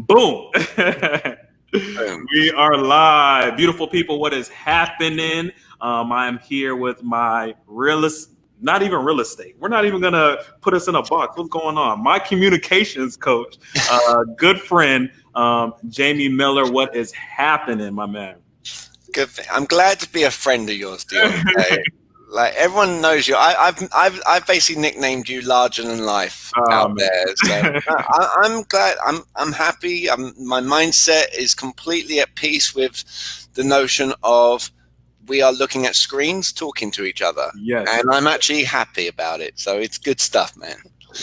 Boom. Boom. We are live. Beautiful people, what is happening? I am here with my not even real estate. We're not even going to put us in a box. What's going on? My communications coach, good friend, Jamie Miller. What is happening, my man? Good. I'm glad to be a friend of yours, Diante. Like everyone knows you. I've basically nicknamed you larger than life out there. So I'm glad. I'm happy. My mindset is completely at peace with the notion of we are looking at screens talking to each other. Yes. And I'm actually happy about it. So it's good stuff, man.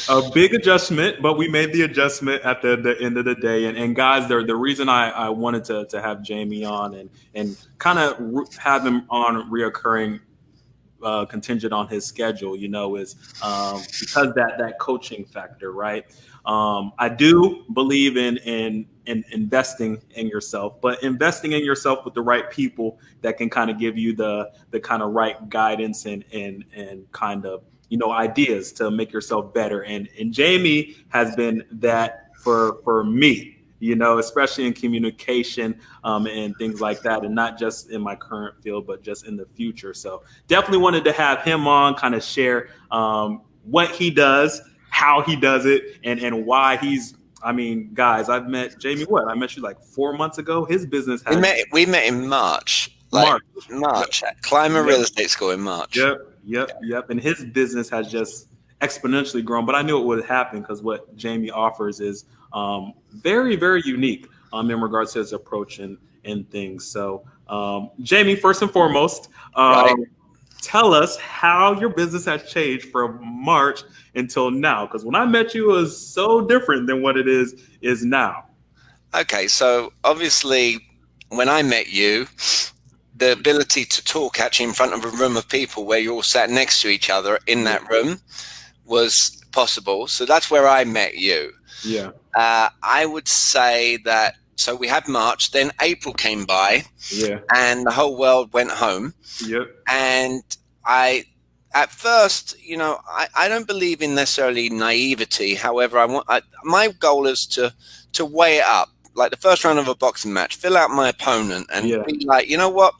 A big adjustment, but we made the adjustment at the end of the day. And guys, the reason I wanted to have Jamie on and kind of have him on reoccurring contingent on his schedule, is because that coaching factor, right? I do believe in investing in yourself, but investing in yourself with the right people that can kind of give you the kind of right guidance and kind of ideas to make yourself better. And Jamie has been that for me. Especially in communication and things like that, and not just in my current field, but just in the future. So definitely wanted to have him on, kind of share what he does, how he does it, and why he's. I mean, guys, I've met Jamie. I met you like 4 months ago. His business has. We met in March. March. Yep. Climber Real Estate School in March. Yep. And his business has just exponentially grown. But I knew it would happen because what Jamie offers is very, very unique in regards to his approach and things. So, Jamie, first and foremost, tell us how your business has changed from March until now. Because when I met you, it was so different than what it is now. Okay, so obviously, when I met you, the ability to talk actually in front of a room of people where you all sat next to each other in that room was possible. So that's where I met you. Yeah. I would say that, so we had March, then April came by, and the whole world went home. Yep. And at first, I don't believe in necessarily naivety. However, my goal is to weigh it up. Like the first round of a boxing match, fill out my opponent and be like, you know what?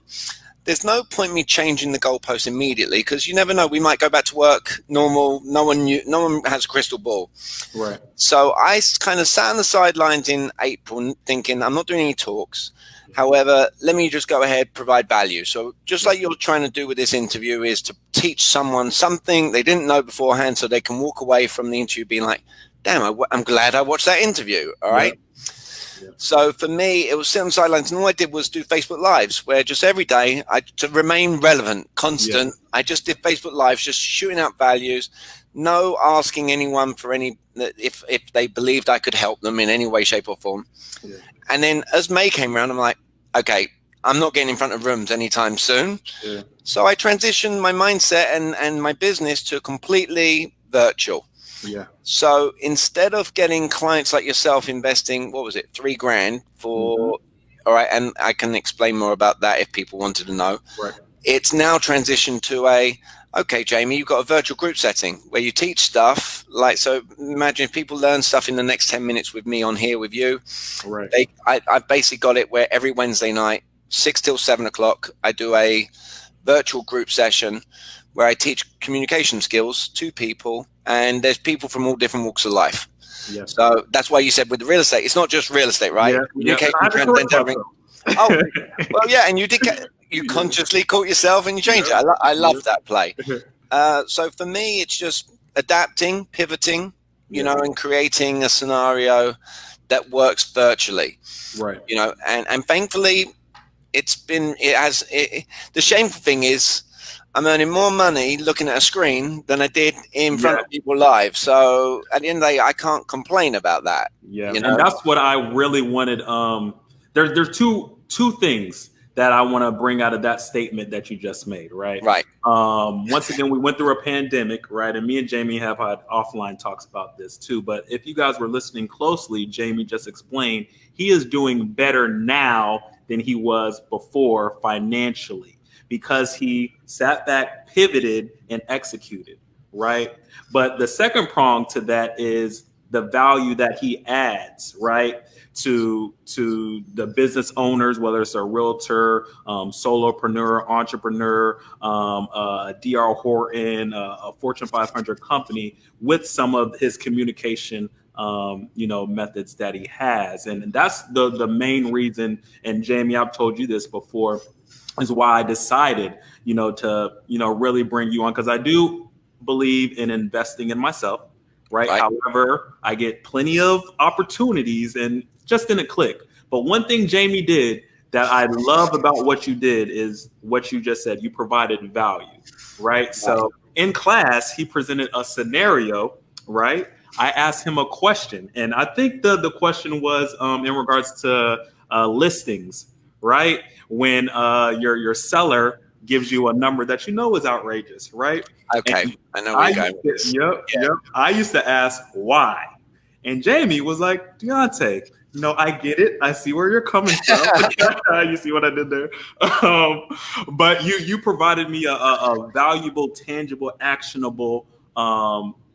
There's no point me changing the goalpost immediately because you never know. We might go back to work normal. No one has a crystal ball. Right. So I kind of sat on the sidelines in April thinking I'm not doing any talks. However, let me just go ahead, provide value. So just like you're trying to do with this interview is to teach someone something they didn't know beforehand so they can walk away from the interview being like, damn, I'm glad I watched that interview. All right. Yeah. So for me, it was sit on the sidelines, and all I did was do Facebook Lives, where just every day, to remain relevant, constant, I just did Facebook Lives, just shooting out values, no asking anyone for if they believed I could help them in any way, shape, or form. Yeah. And then as May came around, I'm like, okay, I'm not getting in front of rooms anytime soon. Yeah. So I transitioned my mindset and my business to completely virtual. Yeah. So instead of getting clients like yourself investing, what was it, $3,000 for, all right, and I can explain more about that if people wanted to know. Right. It's now transitioned to okay, Jamie, you've got a virtual group setting where you teach stuff. So imagine if people learn stuff in the next 10 minutes with me on here with you. Right. I've basically got it where every Wednesday night, 6 till 7 o'clock, I do a virtual group session where I teach communication skills to people. And there's people from all different walks of life. Yes. So that's why you said with the real estate, it's not just real estate, right? Yeah. Oh, well, yeah. And you consciously caught yourself and you changed it. I love that play. So for me, it's just adapting, pivoting, and creating a scenario that works virtually. Right. And thankfully the shameful thing is, I'm earning more money looking at a screen than I did in front of people live. So at the end of the day, I can't complain about that. Yeah, and that's what I really wanted. There's two things that I want to bring out of that statement that you just made, right? Right. Once again, we went through a pandemic, right? And me and Jamie have had offline talks about this too. But if you guys were listening closely, Jamie just explained he is doing better now than he was before financially, because he sat back, pivoted, and executed, right? But the second prong to that is the value that he adds, right, to the business owners, whether it's a realtor, solopreneur, entrepreneur, DR Horton, a Fortune 500 company, with some of his communication methods that he has. And that's the main reason. And Jamie, I've told you this before, is why I decided, to, really bring you on, because I do believe in investing in myself. Right. However, I get plenty of opportunities and just in a click. But one thing Jamie did that I love about what you did is what you just said. You provided value. Right. So in class, he presented a scenario. Right. I asked him a question, and I think the question was in regards to listings. Right. When your seller gives you a number that is outrageous. Right. Okay, I know where you're going with this. Yep. I used to ask why. And Jamie was like, Diante, I get it. I see where you're coming from. You see what I did there? But you provided me a valuable, tangible, actionable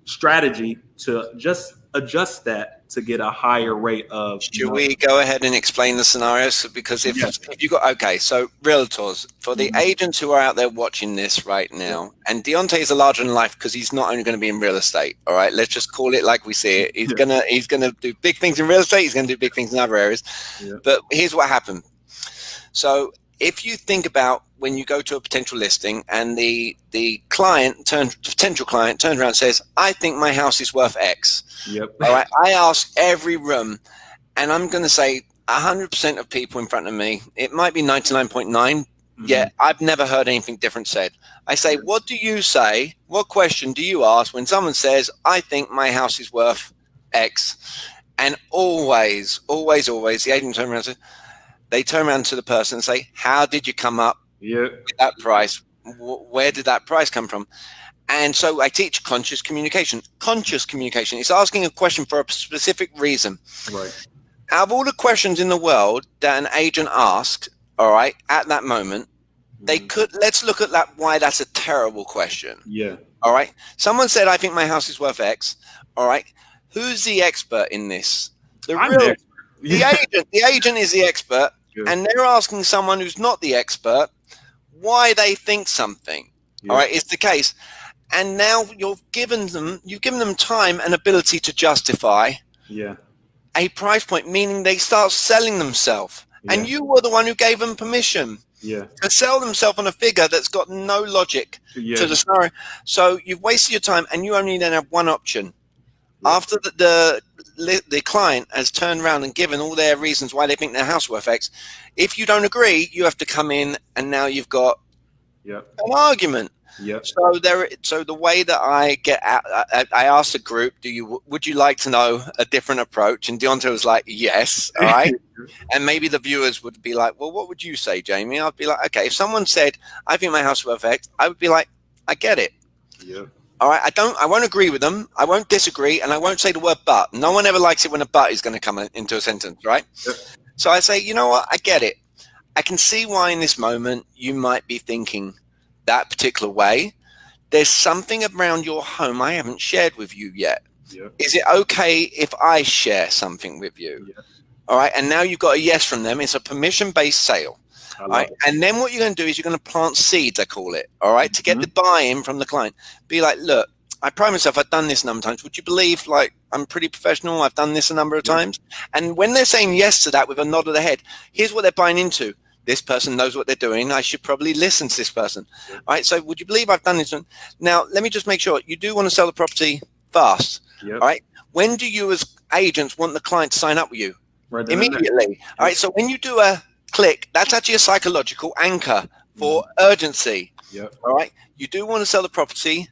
strategy to just adjust that to get a higher rate of. Should we go ahead and explain the scenarios? Because if you got, so realtors, for the agents who are out there watching this right now, and Diante is a larger than life because he's not only going to be in real estate. All right, let's just call it like we see it. He's gonna do big things in real estate. He's gonna do big things in other areas. Yeah. But here's what happened. So if you think about when you go to a potential listing and the potential client turns around and says, I think my house is worth X. Yep. All right. I ask every room, and I'm going to say 100% of people in front of me, it might be 99.9. Yeah, I've never heard anything different said. I say, what do you say? What question do you ask when someone says, I think my house is worth X? And always, the agent turns around and says, they turn around to the person and say, how did you come up with that price? Where did that price come from? And so I teach conscious communication. Conscious communication is asking a question for a specific reason. Right. Out of all the questions in the world that an agent asks, all right, at that moment, let's look at that, why that's a terrible question. Yeah. All right. Someone said, I think my house is worth X. All right. Who's the expert in this? The agent is the expert. Good. And they're asking someone who's not the expert why they think something. Yeah. All right, it's the case. And now you've given them time and ability to justify a price point, meaning they start selling themselves. Yeah. And you were the one who gave them permission to sell themselves on a figure that's got no logic to the scenario. So you've wasted your time, and you only then have one option. Yeah. After the client has turned around and given all their reasons why they think their house worth X, if you don't agree, you have to come in, and now you've got an argument. Yep. So the way that I get out, I asked the group, would you like to know a different approach? And Diante was like, yes. All right. And maybe the viewers would be like, well, what would you say, Jamie? I'd be like, okay, if someone said, I think my house is worth X, I would be like, I get it. Yeah. All right, I won't agree with them. I won't disagree, and I won't say the word but. No one ever likes it when a but is going to come into a sentence, right? Yep. So I say, you know what? I get it. I can see why in this moment you might be thinking that particular way. There's something around your home I haven't shared with you yet. Yep. Is it okay if I share something with you? Yep. All right, and now you've got a yes from them. It's a permission-based sale. All right. And then what you're going to do is you're going to plant seeds, I call it, all right, to get the buy-in from the client. Be like, look, I pride myself, I've done this a number of times. Would you believe, like, I'm pretty professional? I've done this a number of times. And when they're saying yes to that with a nod of the head, here's what they're buying into. This person knows what they're doing. I should probably listen to this person. All right, so would you believe I've done this one? Now, let me just make sure. You do want to sell the property fast, all right? When do you as agents want the client to sign up with you? Right. Immediately. All right, so when you do a click, that's actually a psychological anchor for urgency. Yep. All right. You do want to sell the property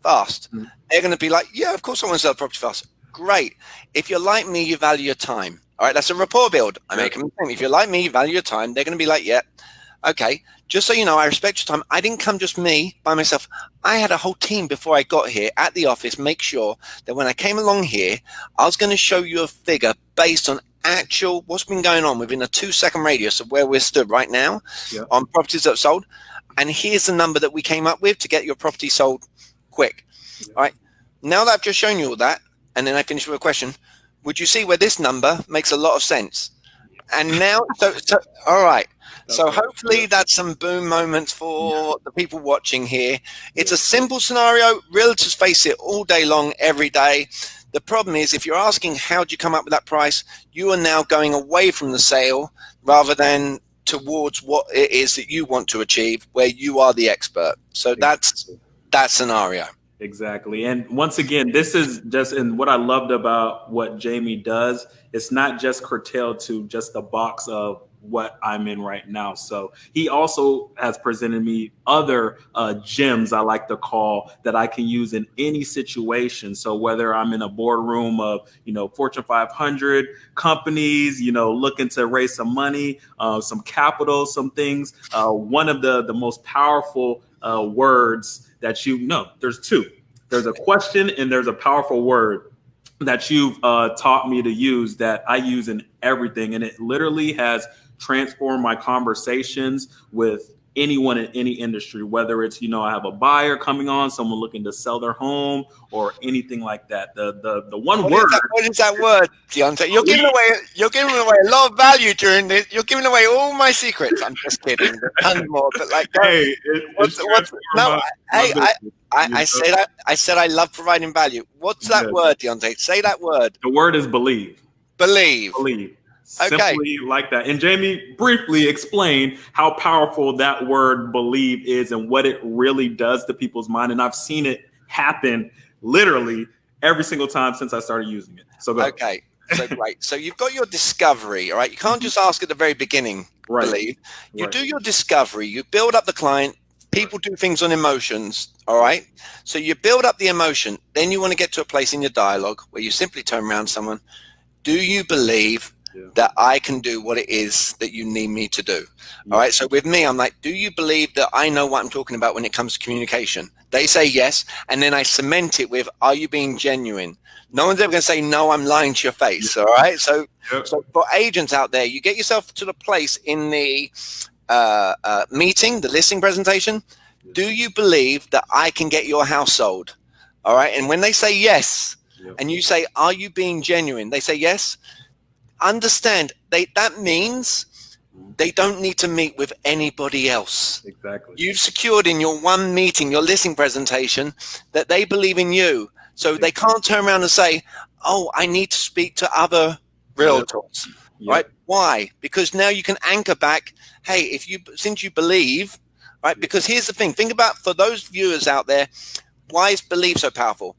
fast. They're going to be like, yeah, of course I want to sell the property fast. Great. If you're like me, you value your time. All right. That's a rapport build. I make them think. If you're like me, you value your time. They're going to be like, yeah, okay. Just so you know, I respect your time. I didn't come just me by myself. I had a whole team before I got here at the office. Make sure that when I came along here, I was going to show you a figure based on actual what's been going on within a 2-second radius of where we're stood right now on properties that are sold. And here's the number that we came up with to get your property sold quick. All right. Now that I've just shown you all that, and then I finish with a question. Would you see where this number makes a lot of sense? And now, so all right. So Okay. hopefully that's some boom moments for the people watching here. It's a simple scenario. Realtors face it all day long, every day. The problem is, if you're asking how do you come up with that price, you are now going away from the sale rather than towards what it is that you want to achieve, where you are the expert. So that's that scenario. Exactly. And once again, this is just in what I loved about what Jamie does. It's not just curtailed to just the box of what I'm in right now. So he also has presented me other gems, I like to call, that I can use in any situation. So whether I'm in a boardroom of, Fortune 500 companies, looking to raise some money, some capital, some things, one of the most powerful words that there's two. There's a question and there's a powerful word that you've taught me to use that I use in everything. And it literally has transformed my conversations with anyone in any industry, whether it's, I have a buyer coming on, someone looking to sell their home or anything like that. The one word. What is that word, Diante? You're giving away a lot of value during this. You're giving away all my secrets. I'm just kidding. There's tons more, but Hey, no, I said I love providing value. What's that word, Diante? Say that word. The word is believe. Believe. Simply like that. And Jamie briefly explained how powerful that word believe is and what it really does to people's mind. And I've seen it happen literally every single time since I started using it. So go. Okay. So great. So you've got your discovery, all right? You can't just ask at the very beginning, believe. You do your discovery. You build up the client. People do things on emotions, all right? So you build up the emotion. Then you want to get to a place in your dialogue where you simply turn around to someone. Do you believe that I can do what it is that you need me to do? All right. So with me, I'm like, do you believe that I know what I'm talking about when it comes to communication? They say yes. And then I cement it with, are you being genuine? No one's ever going to say, no, I'm lying to your face. All right. So for agents out there, you get yourself to the place in the meeting, the listing presentation. Do you believe that I can get your house sold? All right. And when they say yes, and you say, are you being genuine? They say yes. Understand, that means they don't need to meet with anybody else. Exactly. You've secured in your one meeting, your listing presentation, that they believe in you. So they can't turn around and say, oh, I need to speak to other realtors. Right? Why? Because now you can anchor back, hey, since you believe, right? Because here's the thing. Think about, for those viewers out there, why is belief so powerful?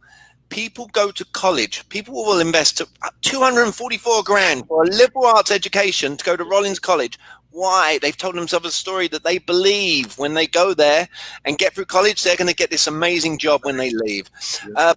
People go to college. People will invest $244,000 for a liberal arts education to go to Rollins College. Why? They've told themselves a story that they believe when they go there and get through college, they're going to get this amazing job when they leave.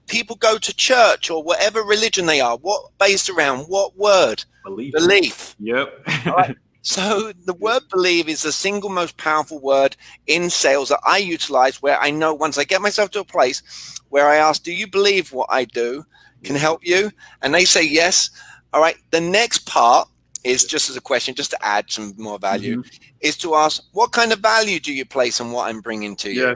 People go to church or whatever religion they are. What based around what word? Belief. Yep. All right. So the word believe is the single most powerful word in sales that I utilize, where I know once I get myself to a place where I ask, do you believe what I do can help you? And they say yes. All right. The next part is, just as a question, just to add some more value, is to ask, what kind of value do you place on what I'm bringing to you?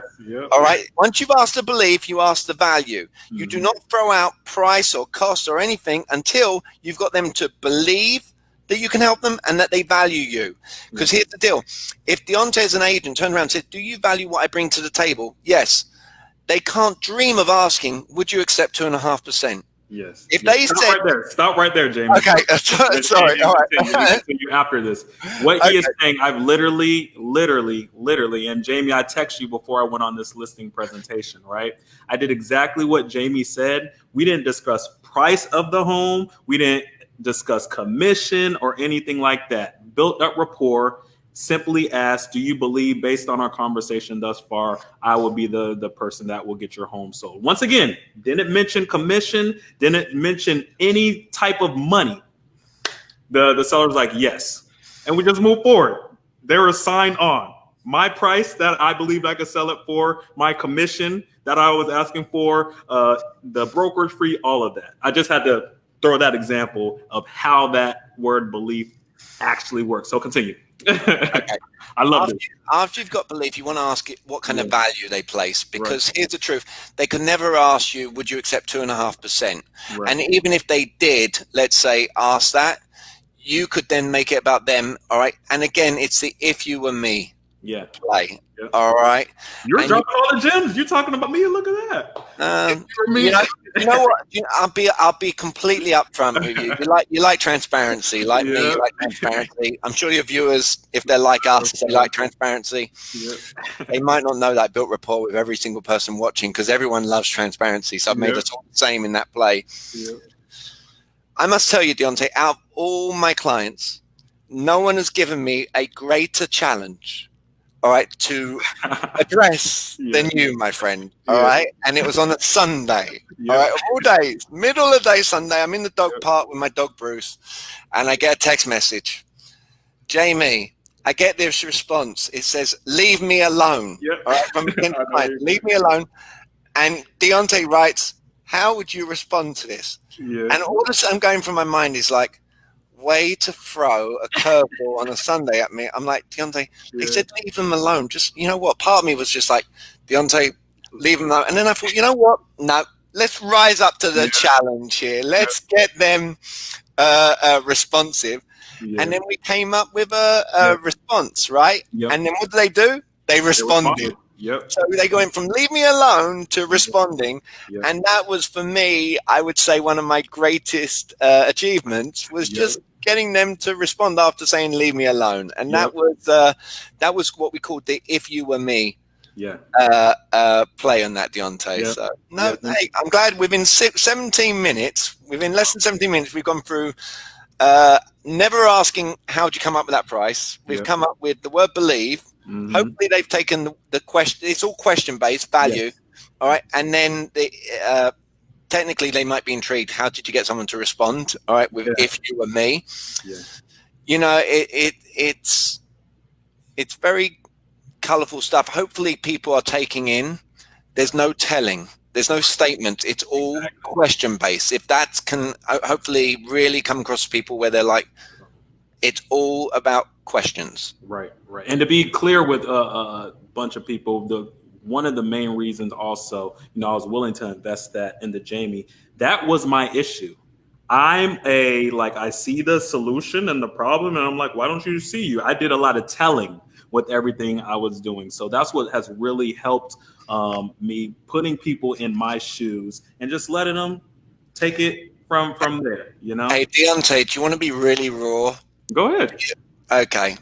All right. Once you've asked the belief, you ask the value. You do not throw out price or cost or anything until you've got them to believe that you can help them and that they value you. Because here's the deal. If Diante as an agent turned around and said, do you value what I bring to the table? Yes. They can't dream of asking, would you accept 2.5%? Yes. If they said, stop right there, Jamie. Okay, sorry. All right. Continue after this. What he is saying, I've literally, and Jamie, I texted you before I went on this listing presentation, right? I did exactly what Jamie said. We didn't discuss price of the home. We didn't discuss commission or anything like that. Built up rapport. Simply ask, do you believe, based on our conversation thus far, I will be the person that will get your home sold? Once again, didn't mention commission, didn't mention any type of money. The seller's like, yes. And we just move forward. They were signed on. My price that I believed I could sell it for, my commission that I was asking for, the brokerage fee, all of that. I just had to throw that example of how that word belief actually works. So continue. Okay. I love this. After you've got belief, you want to ask it what kind of value they place, because Right. here's the truth: they could never ask you, "Would you accept 2.5%?" Right. And even if they did, let's say, ask that, you could then make it about them. All right. And again, it's the "if you were me" Yeah. play. Yeah. All right. You're And dropping all the gems. You're talking about me. Look at that. For me. you know what? I'll be completely upfront with you. You like transparency, like me. You Yeah. like transparency. I'm sure your viewers, if they're like us, they like transparency. Yeah. They might not know that I built rapport with every single person watching, because everyone loves transparency. So I've made us all the same in that play. Yeah. I must tell you, Diante, out of all my clients, no one has given me a greater challenge, all right, to address than you, my friend, all right? And it was on a Sunday, all right, of all days, middle of the day Sunday. I'm in the dog park with my dog Bruce, and I get a text message. Jamie, I get this response. It says, "Leave me alone." All right, from leave me alone. And Diante writes, "How would you respond to this?" Yeah. And all this I'm going through my mind is like, way to throw a curveball on a Sunday at me. I'm like, Diante, they said leave them alone. Just, you know what? Part of me was just like, Diante, leave them alone. And then I thought, you know what? No, let's rise up to the challenge here. Let's get them responsive. And then we came up with a response, right? And then what did they do? They responded. So they go in from "leave me alone" to responding. And that was, for me, I would say one of my greatest achievements was just getting them to respond after saying "leave me alone." And that was what we called the "if you were me" play on that, Diante. So hey, I'm glad within 17 minutes, within less than 17 minutes, we've gone through never asking how'd you come up with that price. We've come up with the word "believe." Hopefully they've taken the question. It's all question-based value. All right. And then technically they might be intrigued. How did you get someone to respond? All right. With "if you were me," you know, it's very colorful stuff. Hopefully people are taking in. There's no telling. There's no statement. It's all question-based. If that can hopefully really come across to people where they're like, it's all about questions. Right. And to be clear with a bunch of people, one of the main reasons also, I was willing to invest that into Jamie. That was my issue. I see the solution and the problem, and I'm like, why don't you see you? I did a lot of telling with everything I was doing. So that's what has really helped me, putting people in my shoes and just letting them take it from there, Hey, Diante, do you want to be really raw? Go ahead. Okay.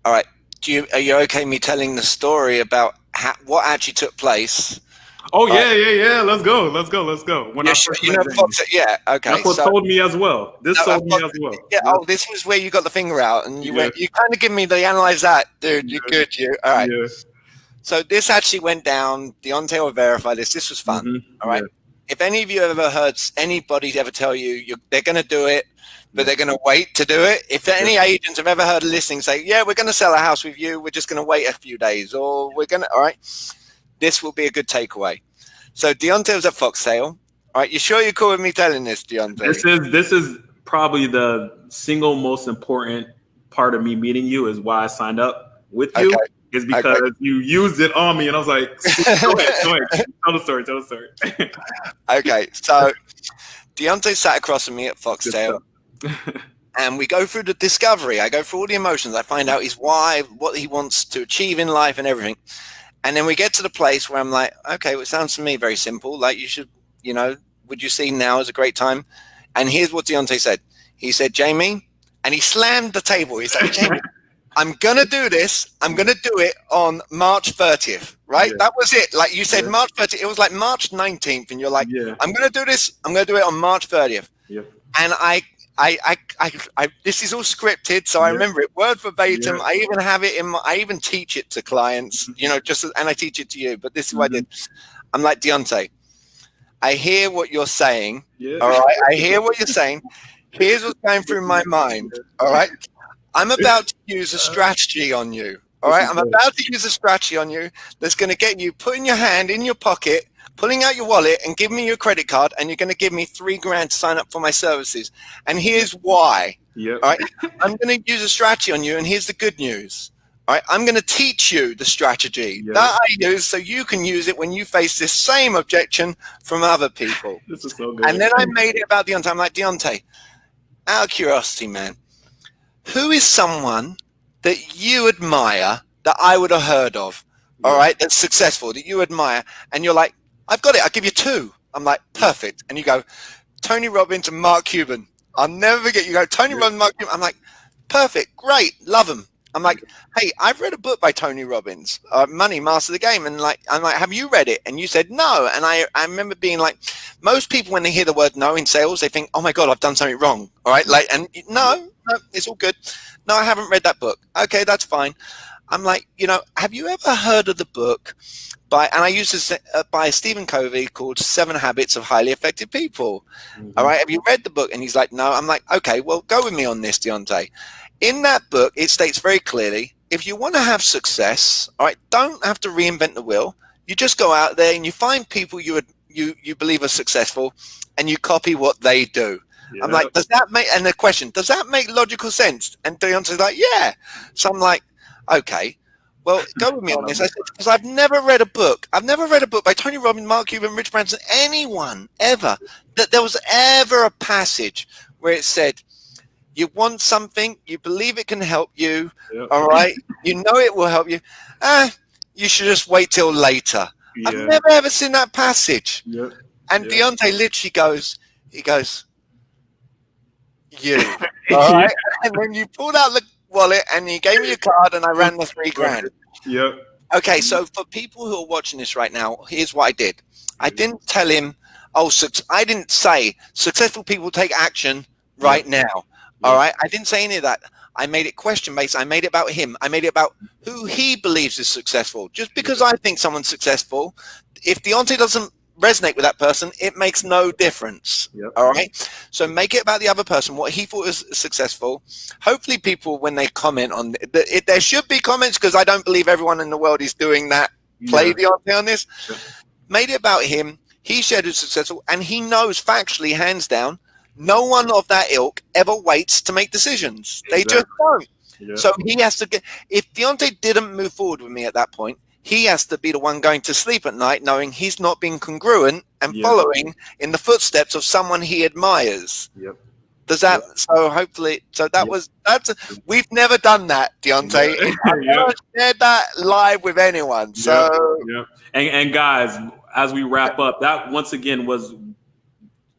All right. Are you okay me telling the story about what actually took place? Oh yeah. Let's go. When I first met Fox, okay. That's what told me as well. This told me as well. Yeah. Oh, this was where you got the finger out, and you went. You kind of give me the analyze that, dude. You're good. All right. Yeah. So this actually went down. Diante will verify this. This was fun. All right. If any of you ever heard anybody ever tell you they're going to do it, but they're going to wait to do it. If any agents have ever heard a listing say, "Yeah, we're going to sell a house with you. We're just going to wait a few days," or "We're going to," all right, this will be a good takeaway. So Diante was at Foxtail. All right, you sure you're cool with me telling this, Diante? This is probably the single most important part of me meeting you, is why I signed up with you. Is because you used it on me, and I was like, go ahead. Tell the story. Okay, so Diante sat across from me at Foxtail. And we go through the discovery. I go through all the emotions. I find out his why, what he wants to achieve in life and everything. And then we get to the place where I'm like, okay, well, it sounds to me very simple. Like, you should, would you see now is a great time? And here's what Diante said. He said, Jamie, and he slammed the table. He's like, Jamie, I'm going to do this. I'm going to do it on March 30th, right? That was it. Like you said, March 30th. It was like March 19th. And you're like, I'm going to do this. I'm going to do it on March 30th. And I this is all scripted, so I remember it word verbatim. I even have it I even teach it to clients, and I teach it to you. But this is what I did. I'm like, Diante, I hear what you're saying. All right, I hear what you're saying. Here's what's going through my mind. All right, I'm about to use a strategy on you. All right, I'm about to use a strategy on you that's going to get you putting your hand in your pocket, pulling out your wallet and giving me your credit card, and you're going to give me $3,000 to sign up for my services. And here's why. All right, I'm going to use a strategy on you, and here's the good news. All right, I'm going to teach you the strategy that I use so you can use it when you face this same objection from other people. This is so good. And then I made it about Diante. I'm like, Diante, out of curiosity, man, who is someone that you admire that I would have heard of? All right, that's successful, that you admire. And you're like, I've got it. I'll give you two. I'm like, perfect. And you go, Tony Robbins and Mark Cuban. I'll never forget. You go, Tony Robbins, Mark Cuban. I'm like, perfect, great, love them. I'm like, hey, I've read a book by Tony Robbins, Money, Master the Game. And I'm like, have you read it? And you said no. And I remember being like, most people, when they hear the word no in sales, they think, oh my God, I've done something wrong. All right. Like, and no, it's all good. No, I haven't read that book. Okay, that's fine. I'm like, have you ever heard of the book and I used this by Stephen Covey called 7 Habits of Highly Effective People. All right. Have you read the book? And he's like, no. I'm like, okay, well, go with me on this, Diante. In that book, it states very clearly, if you want to have success, all right, don't have to reinvent the wheel. You just go out there and you find people you believe are successful and you copy what they do. Yep. I'm like, does that make, and the question, does that make logical sense? And Deonte's like, yeah. So I'm like, okay, well, go with me on this. I said, because I've never read a book. I've never read a book by Tony Robbins, Mark Cuban, Rich Branson, anyone ever, that there was ever a passage where it said, you want something, you believe it can help you, all right? You know it will help you. You should just wait till later. I've never ever seen that passage. And Diante literally goes, you, all right? And then you pulled out the wallet and you gave me your card and I ran the $3,000. Okay, so for people who are watching this right now, here's what I did. I didn't tell him, I didn't say successful people take action right now. All right. I didn't say any of that. I made it question based. I made it about him. I made it about who he believes is successful. Just because I think someone's successful, if Diante doesn't resonate with that person, it makes no difference. All right. So make it about the other person, what he thought was successful. Hopefully people, when they comment on it, there should be comments because I don't believe everyone in the world is doing that. Play Diante on this. Made it about him. He shared who's successful and he knows factually, hands down, no one of that ilk ever waits to make decisions. They just don't. So he has to get, if Diante didn't move forward with me at that point, he has to be the one going to sleep at night knowing he's not being congruent and following in the footsteps of someone he admires. Does that, so hopefully, so we've never done that, Diante. I've never shared that live with anyone. So, and guys, as we wrap up, that once again was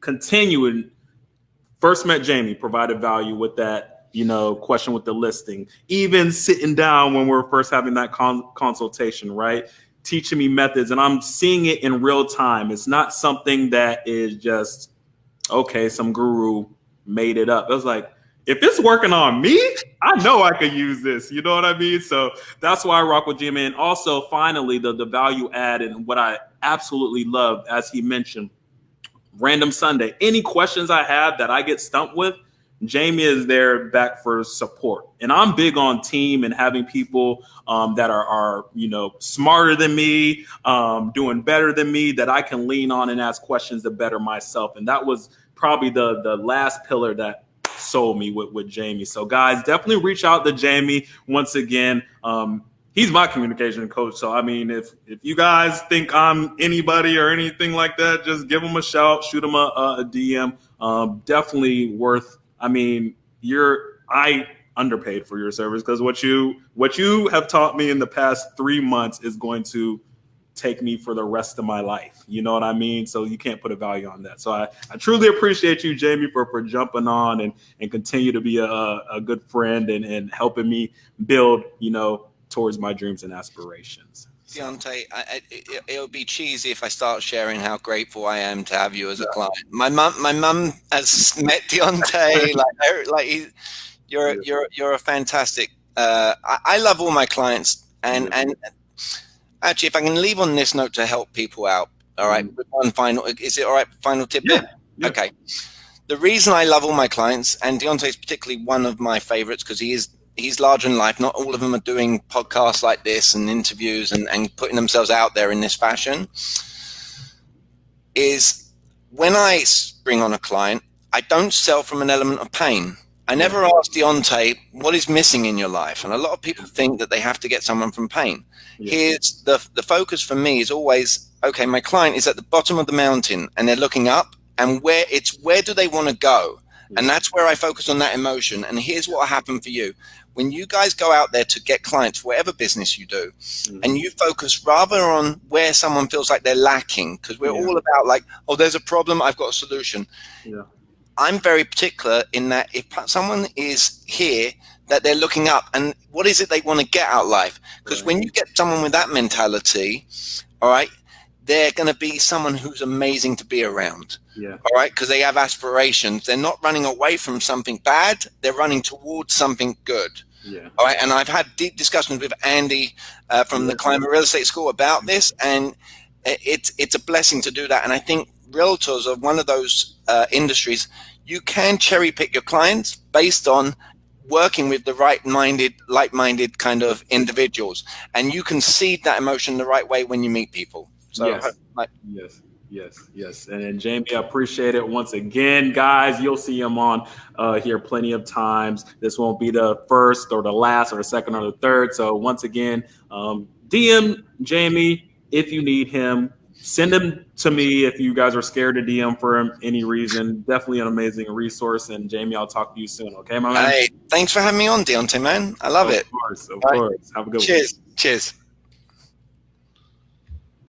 continuing. First met Jamie, provided value with that, question with the listing. Even sitting down when we were first having that consultation, right? Teaching me methods, and I'm seeing it in real time. It's not something that is just, okay, some guru made it up. It was like, if it's working on me, I know I could use this. You know what I mean? So that's why I rock with Jamie. And also, finally, the value add and what I absolutely love, as he mentioned, Random Sunday. Any questions I have that I get stumped with, Jamie is there back for support. And I'm big on team and having people that are smarter than me, doing better than me, that I can lean on and ask questions to better myself. And that was probably the last pillar that sold me with Jamie. So guys, definitely reach out to Jamie once again. He's my communication coach. So, I mean, if you guys think I'm anybody or anything like that, just give him a shout, shoot him a DM. Definitely worth, I underpaid for your service because what you have taught me in the past 3 months is going to take me for the rest of my life. You know what I mean? So you can't put a value on that. So I truly appreciate you, Jamie, for jumping on and continue to be a good friend and helping me build, towards my dreams and aspirations. Diante, it would be cheesy if I start sharing how grateful I am to have you as a client. My mum has met Diante. You're a fantastic. I love all my clients, and actually, if I can leave on this note to help people out, all right. With one final, is it all right? Final tip. Yeah. Okay. The reason I love all my clients, and Diante is particularly one of my favorites because he's larger than life. Not all of them are doing podcasts like this and interviews and putting themselves out there in this fashion. Is when I bring on a client, I don't sell from an element of pain. I never asked Diante what is missing in your life. And a lot of people think that they have to get someone from pain. Here's the focus for me is always, okay, my client is at the bottom of the mountain and they're looking up, and where do they want to go? And that's where I focus on that emotion. And here's what will happen for you. When you guys go out there to get clients, whatever business you do, and you focus rather on where someone feels like they're lacking, because we're all about like, oh, there's a problem, I've got a solution. I'm very particular in that if someone is here, that they're looking up and what is it they want to get out of life? Because when you get someone with that mentality, all right, they're going to be someone who's amazing to be around. All right, because they have aspirations. They're not running away from something bad. They're running towards something good. All right, and I've had deep discussions with Andy from the Climate Real Estate School about this, and it's a blessing to do that. And I think realtors are one of those industries. You can cherry pick your clients based on working with the like-minded kind of individuals, and you can seed that emotion the right way when you meet people. So yes. And Jamie, I appreciate it once again, guys. You'll see him on here plenty of times. This won't be the first or the last or the second or the third. So once again, DM Jamie if you need him. Send him to me if you guys are scared to DM for him any reason. Definitely an amazing resource. And Jamie, I'll talk to you soon. Okay, my man? Hey, thanks for having me on, Diante, man. I love it. Of course. Have a good one. Cheers.